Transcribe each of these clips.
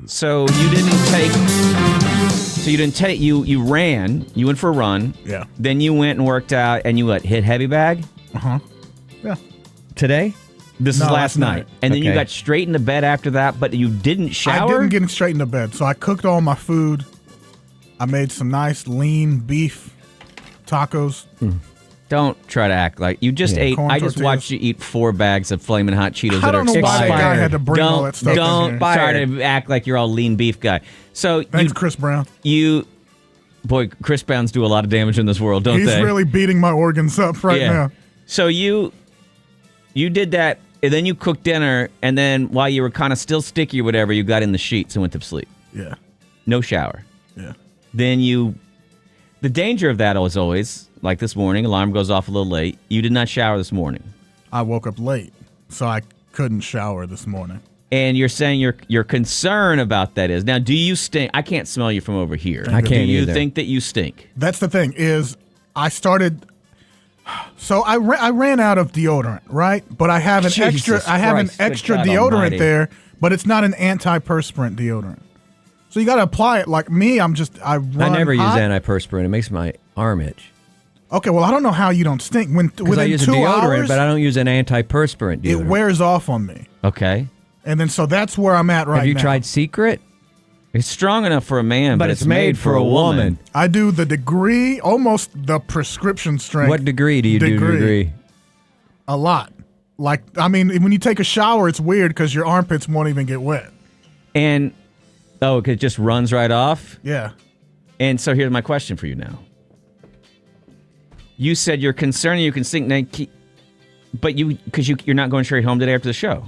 So you didn't take. You ran. You went for a run. Yeah. Then you went and worked out, and you hit heavy bag. Yeah. Today? This is last night. And then you got straight into bed after that, but you didn't shower? I didn't get straight into bed. So I cooked all my food. I made some nice lean beef tacos. Don't try to act like you just ate. Corn I just tortillas. watched you eat 4 bags of Flamin' Hot Cheetos that I are don't know why expired. that guy had to bring all that stuff in Don't here. try to act like you're all lean beef guy. So Thanks, Chris Brown. Boy, Chris Browns do a lot of damage in this world, don't He's they? He's really beating my organs up right now. So you did that, and then you cooked dinner, and then while you were kind of still sticky or whatever, you got in the sheets and went to sleep. Yeah. No shower. Yeah. Then the danger of that was always, like this morning, alarm goes off a little late. You did not shower this morning. I woke up late, so I couldn't shower this morning. And you're saying your concern about that is, now, do you stink? I can't smell you from over here. I can't Do you either. think that you stink? That's the thing is I started. So I ran out of deodorant, right? But I have an Jesus Christ, good extra God deodorant almighty. there, but it's not an antiperspirant deodorant. So you got to apply it. Like me, I never use hot. antiperspirant. It makes my arm itch. Okay, well I don't know how you don't stink. Because I Within use a 2 deodorant, hours, but I don't use an antiperspirant deodorant. it wears off on me. Okay. And then so that's where I'm at right now. Have you tried Secret? It's strong enough for a man, But it's made for a woman. I do the degree, almost the prescription strength. What degree do you do degree? A lot. Like, I mean, when you take a shower, it's weird because your armpits won't even get wet. And, it just runs right off? Yeah. And so here's my question for you now. You said you're concerned you can stink, but you're not going straight home today after the show.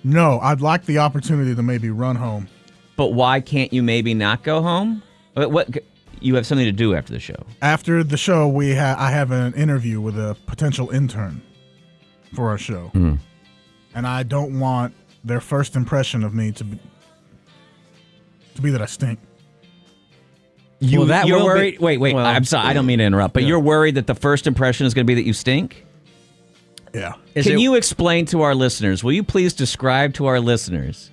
No, I'd like the opportunity to maybe run home. But why can't you maybe not go home? What you have something to do after the show? After the show, I have an interview with a potential intern for our show, and I don't want their first impression of me to be that I stink. You're worried. Wait. Well, I'm sorry. I don't mean to interrupt, but you're worried that the first impression is going to be that you stink? Yeah. Can you explain to our listeners? Will you please describe to our listeners?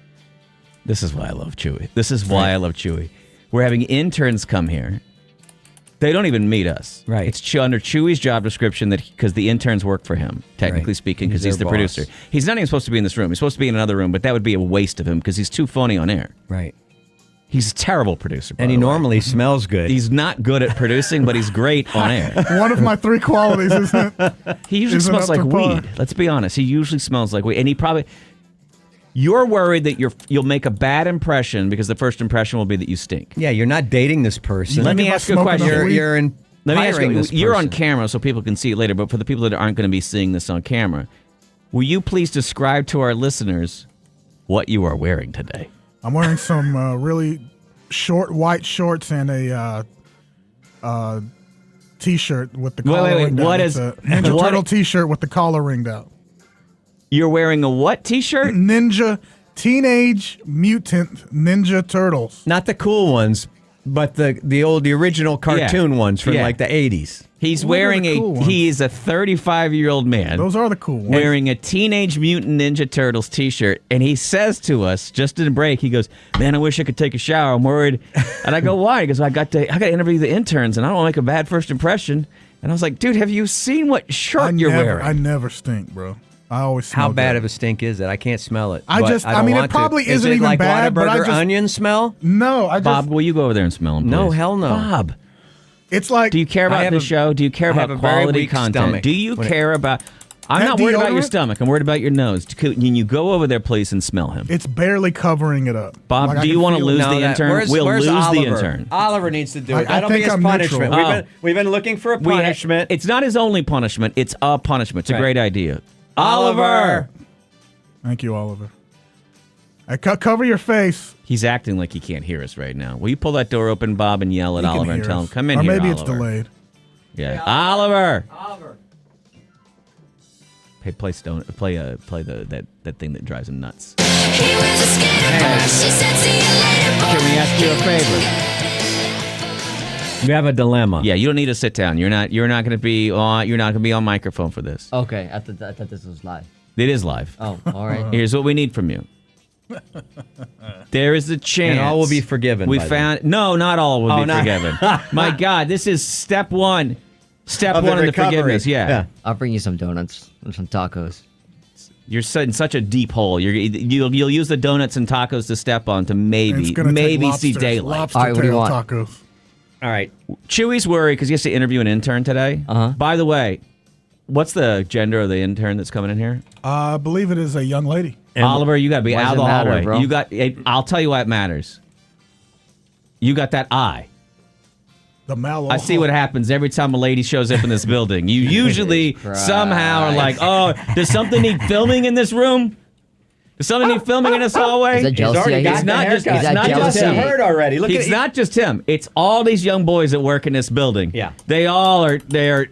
This is why I love Chewy. We're having interns come here. They don't even meet us. Right. It's under Chewy's job description because the interns work for him, technically speaking, because he's the their producer. boss. He's not even supposed to be in this room. He's supposed to be in another room, but that would be a waste of him because he's too phony on air. Right. He's a terrible producer, by And he the way. normally smells good. He's not good at producing, but he's great on air. One of my 3 qualities, isn't it? He usually Isn't smells up like to par. weed. Let's be honest. He usually smells like weed. And he probably... You're worried that you'll make a bad impression because the first impression will be that you stink. Yeah, you're not dating this person. Let me about ask you a smoking question. a weed? You're in. Let me ask you, this you're on person. camera so people can see it later, but for the people that aren't going to be seeing this on camera, will you please describe to our listeners what you are wearing today? I'm wearing some really short white shorts and a T-shirt with the collar ringed out. What It's is- a Ninja what- Turtle T-shirt with the collar ringed out. You're wearing a what t-shirt? Teenage Mutant Ninja Turtles. Not the cool ones, but the original cartoon ones from Yeah. like the 80s. He's What are wearing the cool ones? he is a 35-year-old man. Those are the cool ones. Wearing a Teenage Mutant Ninja Turtles t-shirt, and he says to us just in a break, he goes, "Man, I wish I could take a shower. I'm worried." And I go, "Why?" He goes, I got to interview the interns, and I don't want to make a bad first impression." And I was like, "Dude, have you seen what shirt you're wearing?" I never stink, bro. I always smell How bad good. of a stink is it? I can't smell it. I but just- don't I mean, it want to. probably Is isn't it even like bad, but I Whataburger just- onion smell? No, I just. Bob, will you go over there and smell them, please? No, hell no. Bob, It's like. do you care I about have the a- show? Do you care I have about a very quality weak content? stomach Do you when it- care about... I'm That not worried about your deodorant? stomach. I'm worried about your nose. Can you go over there, please, and smell him? It's barely covering it up. Bob, Like, I do you can want to feel it. lose No, the intern? We'll where's lose Oliver? the intern. Oliver needs to do it. I That'll be think his I'm punishment. neutral. We've been looking for a punishment. It's not his only punishment. It's a punishment. It's a Right. great idea. Oliver! Thank you, Oliver. Cover your face. He's acting like he can't hear us right now. Will you pull that door open, Bob, and yell at He can Oliver and hear tell him, us. "Come in or here, maybe it's Oliver." delayed. Yeah, Oliver. Oliver. Hey, play that thing that drives him nuts. He was a skater first. She said, "See you later, boy." Can we ask you a favor? We have a dilemma. Yeah, you don't need to sit down. You're not going to be on microphone for this. Okay, I thought this was live. It is live. Oh, all right. Here's what we need from you. There is a chance. And all will be forgiven. We by found no, not all will be not- forgiven. My God, this is step one. Step Of one the in the recovery. forgiveness. Yeah. I'll bring you some donuts and some tacos. You're in such a deep hole. You'll use the donuts and tacos to step on to And it's maybe gonna take see lobsters, daylight. Lobster All right, what do you tail want? tacos. All right. Chewy's worried because he has to interview an intern today. Uh-huh. By the way, what's the gender of the intern that's coming in here? I believe it is a young lady. Oliver, you got to be Why out of does the it matter, hallway. bro? I'll tell you why it matters. You got that eye. The mallow. I see what happens every time a lady shows up in this building. You usually Christ. somehow are like, oh, does something need filming in this room? Does something need filming in this hallway? Is that jealousy? already I got guess? It's not just, haircut. it's Is that not just jealousy? him. I heard already. Look It's at not just him. It's all these young boys that work in this building. Yeah. They all are. They're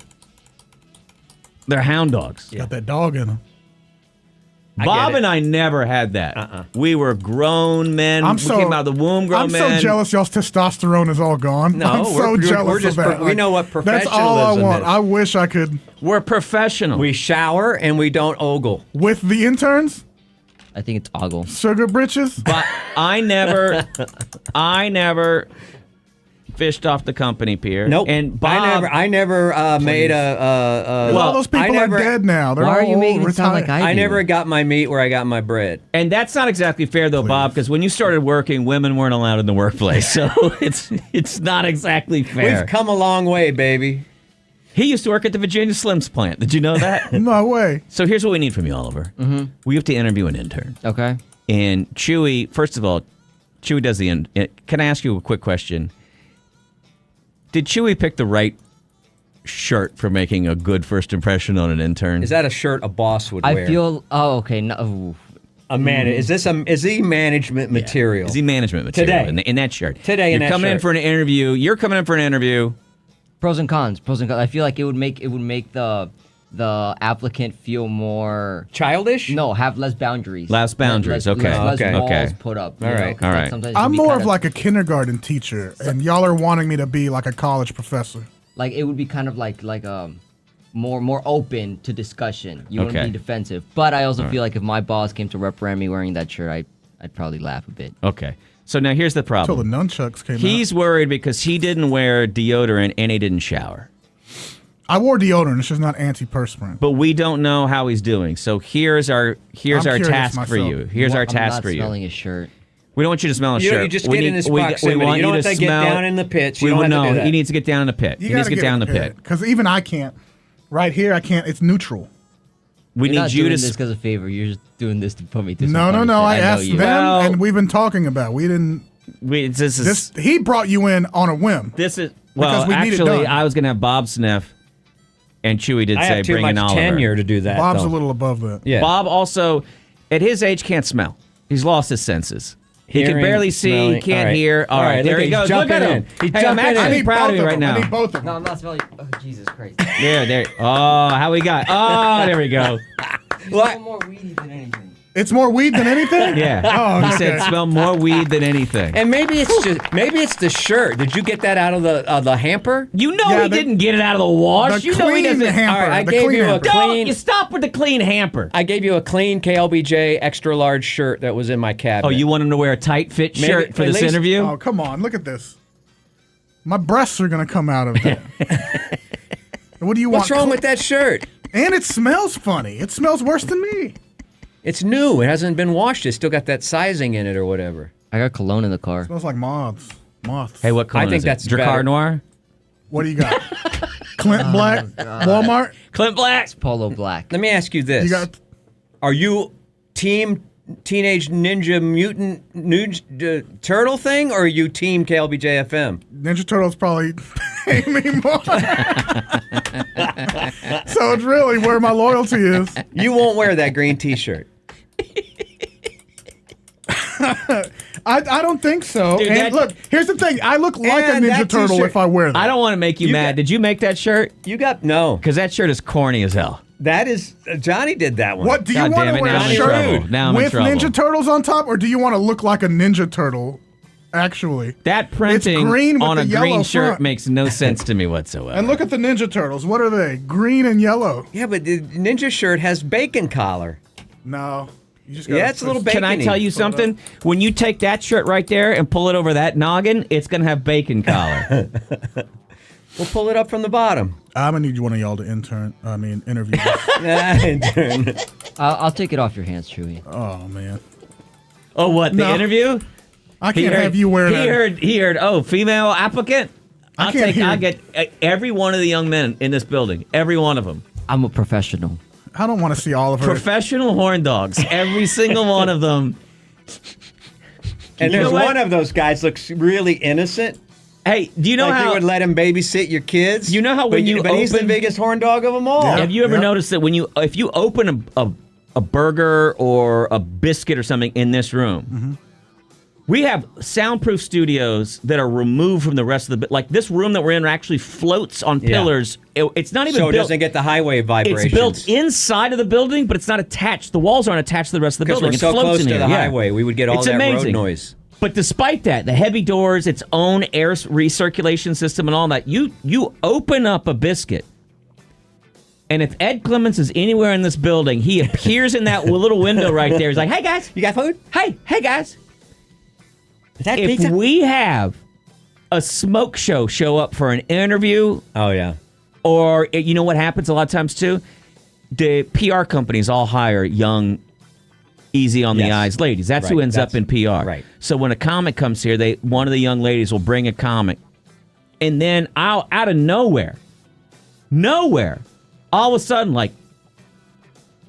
hound dogs. Got that dog in him. Bob get it. and I never had that. We were grown men. I'm we so came out of the womb grown I'm men. so jealous. Y'all's testosterone is all gone. No, I'm so we're jealous just of that. we know what That's all I professionalism want. is. I wish I could We're professional. We shower and we don't ogle. with the interns, I think it's ogle. sugar britches. But I never fished off the company pier. Nope. And Bob, I never made a. all those people I never, are dead now. They're Why are all you making it sound retired. like I I do? never got my meat where I got my bread. and that's not exactly fair though, Bob, because when you started working, women weren't allowed in the workplace, so it's not exactly fair. We've come a long way, baby. He used to work at the Virginia Slims plant. Did you know that? No way. So here's what we need from you, Oliver. Mm-hmm. We have to interview an intern. Okay. And Chewy, first of all, Chewy does the can I ask you a quick question? Did Chewy pick the right shirt for making a good first impression on an intern? Is that a shirt a boss would I wear? feel. Oh, okay. No. ooh. a man. Is he management material? Is he management material Today. in that shirt? Today in You're that coming in shirt. for an interview. You're coming in for an interview. Pros and cons. Pros and cons. I feel like it would make the applicant feel more. Childish? No, have less boundaries. Less boundaries, okay. Less Okay. walls Okay. put up. All right. All right. I'm more of like a kindergarten teacher, and y'all are wanting me to be like a college professor. Like it would be kind of like more open to discussion. You wouldn't Okay. be defensive. But I also feel like if my boss came to reprimand me wearing that shirt, I'd probably laugh a bit. Okay. So now here's the Until the problem. nunchucks came He's out. worried because he didn't wear deodorant and he didn't shower. I wore deodorant. It's just not antiperspirant. But we don't know how he's doing. So here's our I'm task curious for myself. you. Here's our I'm task not for you. smelling his shirt. We don't want you to smell a You, shirt. you just We get in need- his we- proximity. We want You don't have to get smell down it. in the pits. You We don't will have to know. do that. He needs to get down in the pit. He needs to get down in the pit. Because even I can't. Right here, I can't. It's neutral. We You're need not you doing to. this because of favor. You're just doing this to put me through some No. punishment. I know asked you. them, Well- and we've been talking about. We didn't. This is. He brought you in on a whim. This is. Well, we need it actually, done. I was going to have Bob sniff, and Chewy did I say have too bring much in Oliver. tenure to do that. Bob's though. a little above that. Yeah. Bob also, at his age, can't smell. He's lost his senses. He can Hearing, barely see, smelling. can't All right. hear. All right, there look, he he's goes. Look jumping at him. in. He's Hey, I'm jumping in. actually I need proud both of you of right them. now. I need both of them. No, I'm not smelling. Oh, Jesus Christ. There. Oh, how we got? Oh, there we go. It's more weedy than anything. It's more weed than anything. Yeah. Oh, He said okay. smell more weed than anything. And maybe it's the shirt. Did you get that out of the hamper? You know Yeah, he the- didn't get it out of the wash. The You know he clean doesn't. hamper. All right, I the gave clean you a hamper. Don't clean- you stop with the clean hamper. I gave you a clean KLBJ extra large shirt that was in my cabinet. Oh, you want him to wear a tight fit Maybe- shirt for at this least- interview? Oh, come on. Look at this. My breasts are going to come out of that. What do you What's want? wrong with that shirt? And it smells funny. It smells worse than me. It's new. It hasn't been washed. It's still got that sizing in it or whatever. I got cologne in the car. smells like moths. Moths. Hey, what color I think is it? that's Dracar better. Noir? What do you got? Clint Black? Walmart? Clint Black? Polo black. Let me ask you this. You got... Are you team Teenage Ninja Mutant Turtle thing, or are you team KLBJ FM? Ninja Turtles probably pay me more. So it's really where my loyalty is. You won't wear that green T-shirt. I don't think so. Dude, and that- look, here's the thing. I look like a And Ninja that Turtle t-shirt- if I wear that. I don't want to make you mad. got- Did you make that shirt? You got no. Because that shirt is corny as hell. That is Johnny did that one. What do you God want damn to it, wear now a I'm in shirt trouble. Now I'm in with trouble. Ninja Turtles on top, or do you want to look like a Ninja Turtle? Actually, That printing green with on a the green yellow shirt front. makes no sense to me whatsoever. and look at the Ninja Turtles. What are they? Green and yellow. Yeah, but the Ninja shirt has bacon collar. No, You just gotta it's a little bacon. Can I tell you something? When you take that shirt right there and pull it over that noggin, it's going to have bacon collar. We'll pull it up from the bottom. I'm gonna need one of y'all to interview. Intern. I'll take it off your hands, Chewy. Oh man, Oh, what? The No. interview? I can't have you wear that. He heard, oh, female applicant? I'll get every one of the young men in this building. Every one of them. I'm a professional. I don't want to see all of her. Professional horn dogs. Every single one of them. And You there's know what? one of those guys looks really innocent. Hey, do you know Like how they would let him babysit your kids. You know how when you but he's the open- biggest horn dog of them all. Yeah. have you ever noticed that if you open a burger or a biscuit or something in this room, we have soundproof studios that are removed from the rest of the like this room that we're in actually floats on pillars. It's not even So it built. doesn't get the highway vibrations. It's built inside of the building, but it's not attached. The walls aren't attached to the rest of the Because building. we're so it floats close in to here. the Yeah. highway, we would get all It's that amazing. road noise. But despite that, the heavy doors, its own air recirculation system and all that, you open up a biscuit, and if Ed Clements is anywhere in this building, he appears in that little window right there. He's like, hey, guys. You got food? Hey, guys. Is that If pizza? we have a smoke show up for an interview, Oh, yeah. or you know what happens a lot of times too? The PR companies all hire young, easy on the Yes. eyes ladies. That's who Right. ends up in PR. right. So when a comic comes here, one of the young ladies will bring a comic, and then out of nowhere, all of a sudden, like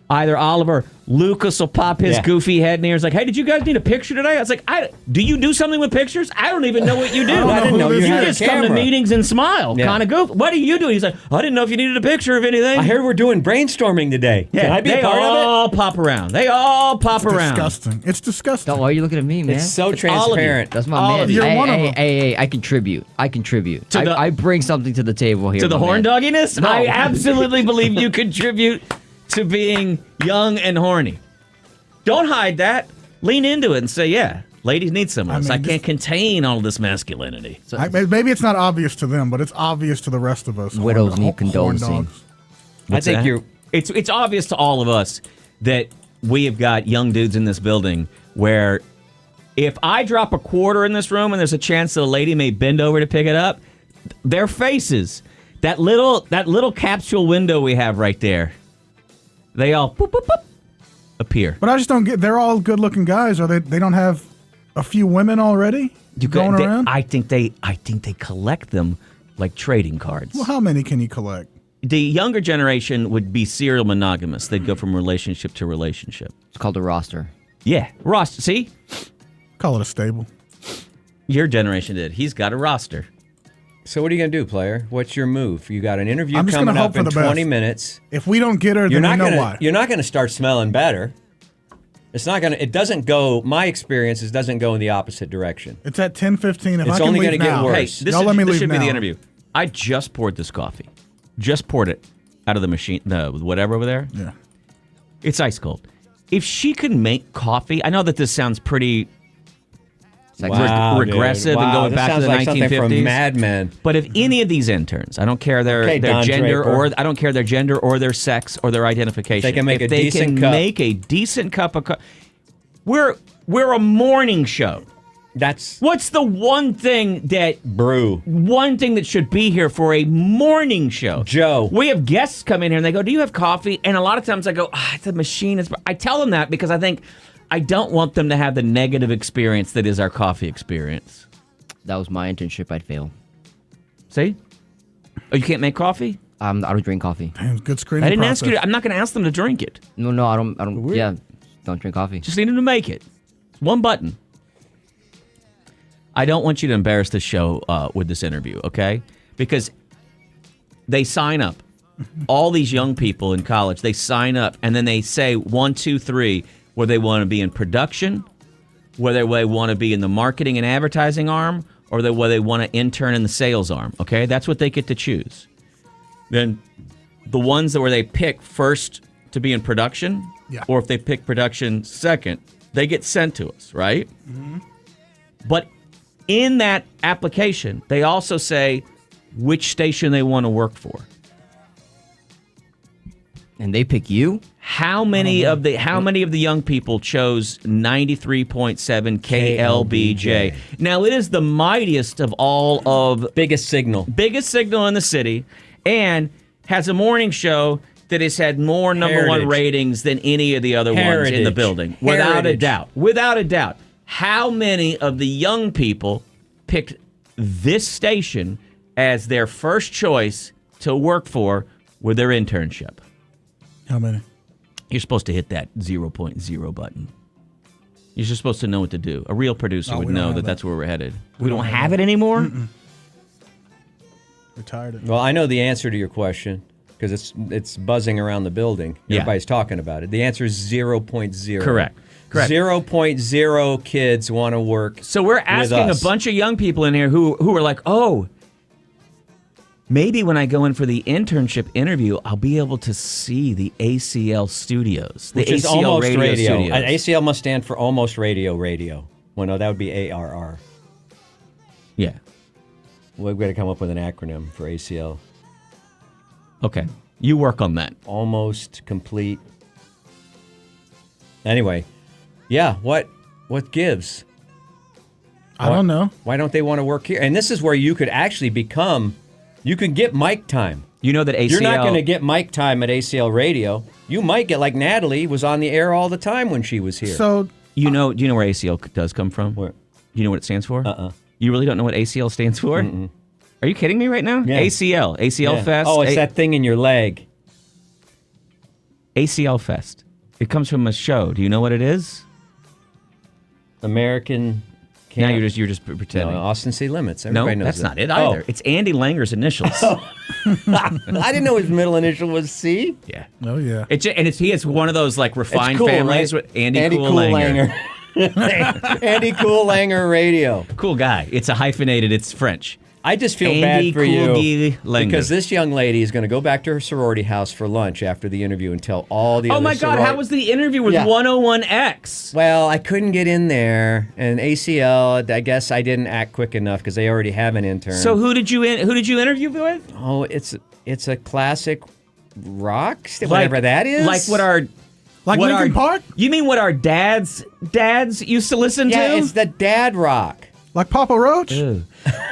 either Oliver, Lucas will pop his Yeah. goofy head in here. It's like, hey, did you guys need a picture today? I was like, do you do something with pictures? I don't even know what you do. I didn't know you had a just come to camera. meetings and smile, Yeah. kind of goof. What do you do? He's like, I didn't know if you needed a picture of anything. I heard we're doing brainstorming today. Can I be they a part of all pop around. They all pop around. Disgusting. It's disgusting. Why are you looking at me, it? man? It's so all of you. transparent. That's my all man. of you. You're hey, one of hey, them. hey, I contribute. To the- I bring something to the table here. To the my horn man. dogginess? No. I absolutely believe you contribute to being young and horny. Don't hide that. Lean into it and say, yeah, ladies need some of this. I mean, can't contain all this masculinity. Maybe it's not obvious to them, but it's obvious to the rest of us. Widows Horn- need horn condolencing. dogs. What's I think that? you're. It's obvious to all of us that we have got young dudes in this building where if I drop a quarter in this room and there's a chance that a lady may bend over to pick it up, their faces, that little capsule window we have right there, they all boop, boop, boop, appear. But I just don't get. They're all good-looking guys. Are they? They don't have a few women already going around. I think they collect them like trading cards. Well, how many can you collect? The younger generation would be serial monogamous. They'd go from relationship to relationship. It's called a roster. Yeah, roster. See, Call it a stable. your generation did. He's got a roster. So what are you gonna do, player? What's your move? You got an interview I'm just coming gonna hope up for in the 20 best. minutes. If we don't get her, You're then not we know gonna. why. You're not gonna start smelling better. It's not gonna. It doesn't go. My experience is doesn't go in the opposite direction. It's at 10:15. If It's I can only leave gonna get now, worse. Hey, this y'all let me this leave should now. be the interview. I just poured this coffee. Just poured it out of the machine. No, whatever over there. Yeah. It's ice cold. If she could make coffee, I know that this sounds pretty regressive and going this back to sounds the like something 1950s. from Mad Men. But if any of these interns, I don't care their Okay, Don gender Draper. or I don't care their gender or their sex or their identification. They can make if a they decent can cup. make a decent cup of coffee. We're a morning show. That's What's the one thing that should be here for a morning show? Joe. We have guests come in here and they go, "Do you have coffee?" And a lot of times I go, "The machine is." I tell them that because I don't want them to have the negative experience that is our coffee experience. That was my internship. I'd fail. See? Oh, you can't make coffee? I don't drink coffee. Damn, good screening I didn't ask process. you. I'm not going to ask them to drink it. No, I don't. Yeah, don't drink coffee. Just need them to make it. One button. I don't want you to embarrass this show with this interview, okay? Because they sign up. All these young people in college, they sign up and then they say 1, 2, 3, where they want to be in production, whether they want to be in the marketing and advertising arm, or whether they want to intern in the sales arm, okay? That's what they get to choose. Then the ones where they pick first to be in production, Yeah. or if they pick production second, they get sent to us, right? Mm-hmm. But in that application, they also say which station they want to work for. And they pick you? How many of the young people chose 93.7 KLBJ? Now it is the mightiest of all of Biggest signal in the city, and has a morning show that has had more number one ratings than any of the other ones in the building. Without a doubt. Without a doubt. How many of the young people picked this station as their first choice to work for with their internship? How many? You're supposed to hit that 0.0 button. You're just supposed to know what to do. A real producer would know that that's where we're headed. We don't have it anymore? Retired it. Well, I know the answer to your question because it's buzzing around the building. Yeah. Everybody's talking about it. The answer is 0.0. Correct. 0.0 kids want to work. So we're asking a bunch of young people in here who are like, oh, maybe when I go in for the internship interview, I'll be able to see the ACL studios, the Which is ACL almost radio. studios. ACL must stand for almost radio. Well, no, that would be ARR. Yeah. We've got to come up with an acronym for ACL. Okay. You work on that. Almost complete. Anyway, yeah. What gives? I don't know. Why don't they want to work here? And this is where you could actually become. You can get mic time. You know that ACL... You're not going to get mic time at ACL Radio. You might get like Natalie was on the air all the time when she was here. So do you know where ACL does come from? Where? You know what it stands for? Uh-uh. You really don't know what ACL stands for? Mm-mm. Are you kidding me right now? Yeah. ACL Yeah. Fest. Oh, it's that thing in your leg. ACL Fest. It comes from a show. Do you know what it is? American. Now you're just pretending. No, Austin City Limits. No, Everybody knows that's that. not it either. Oh. It's Andy Langer's initials. I didn't know his middle initial was C. Yeah. Oh yeah. He has one of those like refined Cool, families right? with Andy Cool Langer. Andy Cool Langer Radio. Cool guy. It's a hyphenated. It's French. I just feel Andy bad for you Cool Langer. because this young lady is going to go back to her sorority house for lunch after the interview and tell all the Oh other my God! How was the interview with Yeah. 101X? Well, I couldn't get in there, and ACL. I guess I didn't act quick enough because they already have an intern. So who did you interview with? Oh, it's a classic rock, whatever that is. Like what our Linkin Park? You mean what our dads used to listen yeah, to? it's the dad rock. Like Papa Roach? Ew.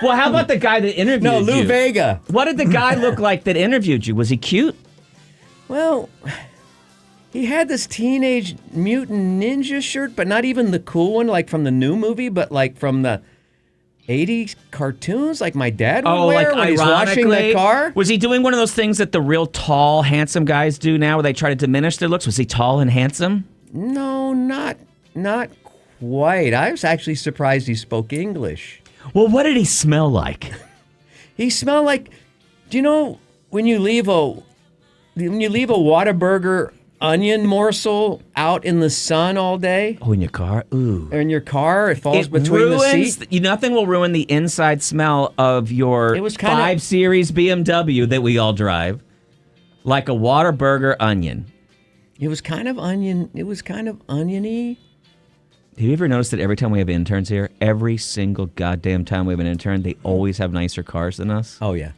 Well, how about the guy that interviewed No, you? Lou Vega. What did the guy look like that interviewed you? Was he cute? Well, he had this Teenage Mutant Ninja shirt, but not even the cool one, like from the new movie, but like from the 80s cartoons, like my dad would wear when he's washing the car. Was he doing one of those things that the real tall, handsome guys do now where they try to diminish their looks? Was he tall and handsome? No, not quite. I was actually surprised he spoke English. Well, what did he smell like? He smelled like, do you know when you leave a Whataburger onion morsel out in the sun all day? Oh, in your car? Ooh. Or in your car, it falls It between the ruins, seat. nothing will ruin the inside smell of your It was kinda- 5 Series BMW that we all drive like a Whataburger onion. It was kind of onion. It was kind of oniony. Have you ever noticed that every time we have interns here, every single goddamn time we have an intern, they always have nicer cars than us? Oh yeah.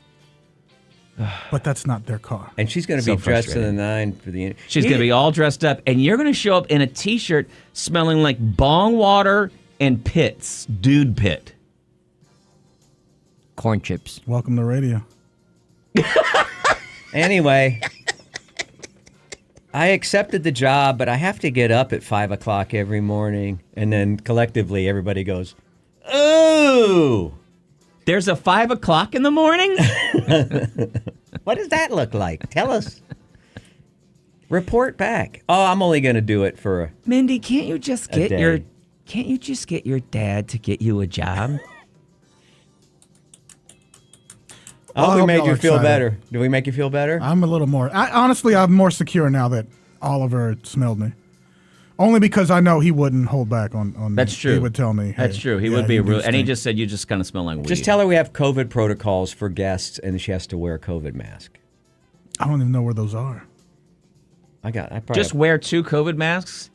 But that's not their car. And she's going to So be dressed to the frustrating. nine for the. She's going to be all dressed up, and you're going to show up in a T-shirt smelling like bong water and pits. Dude pit. Corn chips. Welcome to radio. Anyway, I accepted the job, but I have to get up at 5 o'clock every morning, and then collectively everybody goes, "Ooh, There's a 5 o'clock in the morning? what does that look like? Tell us." Report back. Oh, I'm only going to do it for a. Mindy, can't you just A day. get your dad to get you a job? I hope we hope made y'all you are feel excited. better. Did we make you feel better? I'm a little more. Honestly, I'm more secure now that Oliver smelled me. Only because I know he wouldn't hold back on That's me. true. He would tell me. That's hey, true. He yeah, would be you a real, do and he stink. just said you just kind of smell like weed. Just tell her we have COVID protocols for guests, and she has to wear a COVID mask. I don't even know where those are. I probably Just wear 2 COVID masks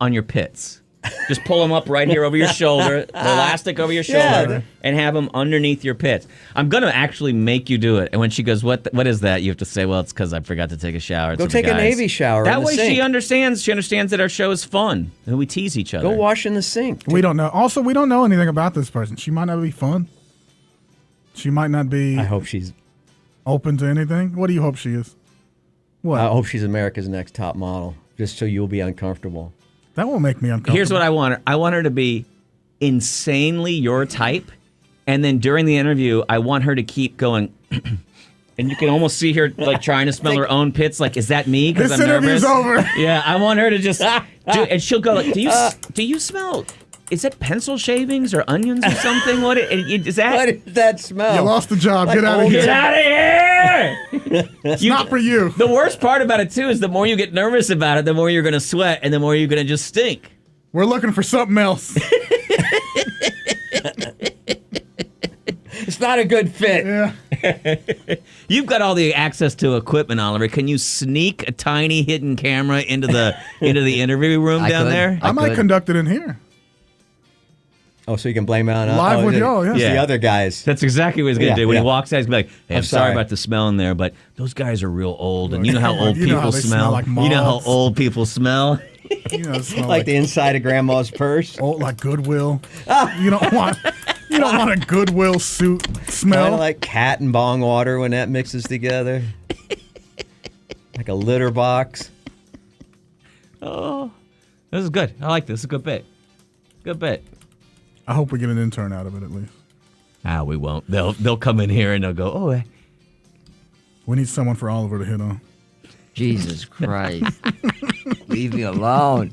on your pits. Just pull them up right here over your shoulder, the elastic over your shoulder, Yeah. and have them underneath your pits. I'm going to actually make you do it. And when she goes, what is that? You have to say, well, it's because I forgot to take a shower. It's Go for the take a guys." Navy shower That in the way sink. she understands. She understands that our show is fun and we tease each other. Go wash in the sink. We don't know. Also, we don't know anything about this person. She might not be fun. She might not be I hope she's. open to anything. What do you hope she is? What? I hope she's America's Next Top Model, just so you'll be uncomfortable. That won't make me uncomfortable. Here's what I want her. I want her to be insanely your type, and then during the interview, I want her to keep going. And you can almost see her like trying to smell her own pits. Like, is that me? Because This I'm interview's nervous. over. Yeah, I want her to just do, and she'll go like, do you smell? Is it pencil shavings or onions or something? Is that? What is that smell? You lost the job. Get out of old- here. Get out of here! It's not for you. The worst part about it too is the more you get nervous about it, the more you're going to sweat, and the more you're going to just stink. We're looking for something else. It's not a good fit. Yeah. You've got all the access to equipment, Oliver. Can you sneak a tiny hidden camera into the interview room I down could. there? I might could. conduct it in here. Oh, so you can blame it on Live with y'all, yeah. it's Yeah. the other guys. That's exactly what he's going to Yeah, do. When yeah. he walks out, he's going to be like, hey, I'm sorry sorry. about the smell in there, but those guys are real old, and you know how old You know how people they smell. smell like You know how moths. old people smell. You know, it smells Like the inside of Grandma's purse. old, like Goodwill. You don't want a Goodwill suit smell. Kind of like cat and bong water when that mixes together. Like a litter box. Oh, this is good. I like this. It's a good bit. Good bit. I hope we get an intern out of it at least. Ah, we won't. They'll come in here and they'll go, oh, We need someone for Oliver to hit on. Jesus Christ. Leave me alone.